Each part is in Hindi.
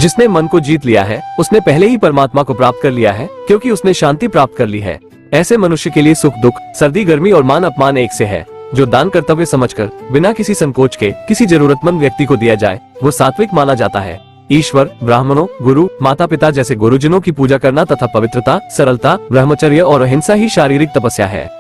जिसने मन को जीत लिया है उसने पहले ही परमात्मा को प्राप्त कर लिया है, क्योंकि उसने शांति प्राप्त कर ली है। ऐसे मनुष्य के लिए सुख दुख, सर्दी गर्मी और मान अपमान एक से है। जो दान कर्तव्य समझकर बिना किसी संकोच के किसी जरूरतमंद व्यक्ति को दिया जाए वो सात्विक माना जाता है। ईश्वर, ब्राह्मणों, गुरु, माता पिता जैसे गुरुजनों की पूजा करना तथा पवित्रता, सरलता, ब्रह्मचर्य और अहिंसा ही शारीरिक तपस्या है।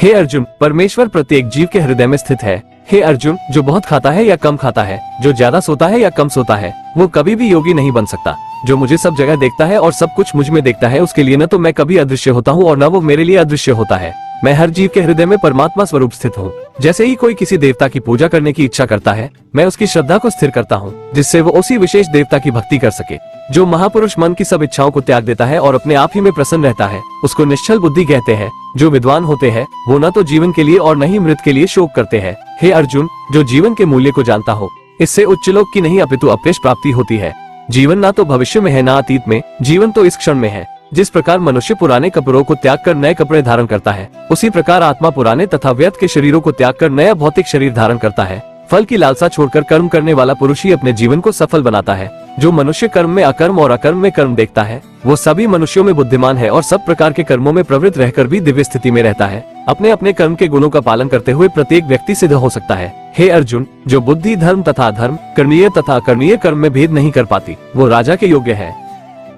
हे अर्जुन, परमेश्वर प्रत्येक जीव के हृदय में स्थित है। हे अर्जुन, जो बहुत खाता है या कम खाता है, जो ज्यादा सोता है या कम सोता है, वो कभी भी योगी नहीं बन सकता। जो मुझे सब जगह देखता है और सब कुछ मुझ में देखता है, उसके लिए न तो मैं कभी अदृश्य होता हूँ और न वो मेरे लिए अदृश्य होता है। मैं हर जीव के हृदय में परमात्मा स्वरूप स्थित हूँ। जैसे ही कोई किसी देवता की पूजा करने की इच्छा करता है, मैं उसकी श्रद्धा को स्थिर करता हूँ, जिससे वो उसी विशेष देवता की भक्ति कर सके। जो महापुरुष मन की सब इच्छाओं को त्याग देता है और अपने आप ही में प्रसन्न रहता है, उसको निश्चल बुद्धि कहते हैं। जो विद्वान होते हैं वो न तो जीवन के लिए और न ही मृत के लिए शोक करते हैं। हे अर्जुन, जो जीवन के मूल्य को जानता हो, इससे उच्च लोक की नहीं अपितु अपरेश प्राप्ति होती है। जीवन ना तो भविष्य में है ना अतीत में, जीवन तो इस क्षण में है। जिस प्रकार मनुष्य पुराने कपड़ों को त्याग कर नए कपड़े धारण करता है, उसी प्रकार आत्मा पुराने तथा व्यर्थ के शरीरों को त्याग कर नया भौतिक शरीर धारण करता है। फल की लालसा छोड़कर कर्म करने वाला पुरुष ही अपने जीवन को सफल बनाता है। जो मनुष्य कर्म में अकर्म और अकर्म में कर्म देखता है, वो सभी मनुष्यों में बुद्धिमान है और सब प्रकार के कर्मों में प्रवृत्त रहकर भी दिव्य स्थिति में रहता है। अपने अपने कर्म के गुणों का पालन करते हुए प्रत्येक व्यक्ति सिद्ध हो सकता है। हे अर्जुन, जो बुद्धि धर्म तथा अधर्म, करणीय तथा अकरणीय कर्म में भेद नहीं कर पाती, वो राजा के योग्य है।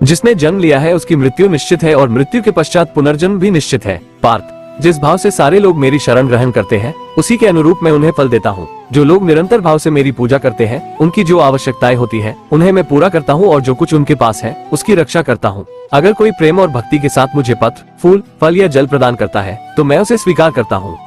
जिसने जन्म लिया है उसकी मृत्यु निश्चित है और मृत्यु के पश्चात पुनर्जन्म भी निश्चित है। पार्थ, जिस भाव से सारे लोग मेरी शरण ग्रहण करते हैं, उसी के अनुरूप मैं उन्हें फल देता हूँ। जो लोग निरंतर भाव से मेरी पूजा करते हैं, उनकी जो आवश्यकताएं होती है उन्हें मैं पूरा करता हूँ और जो कुछ उनके पास है उसकी रक्षा करता हूँ। अगर कोई प्रेम और भक्ति के साथ मुझे पत्र, फूल, फल या जल प्रदान करता है तो मैं उसे स्वीकार करता हूँ।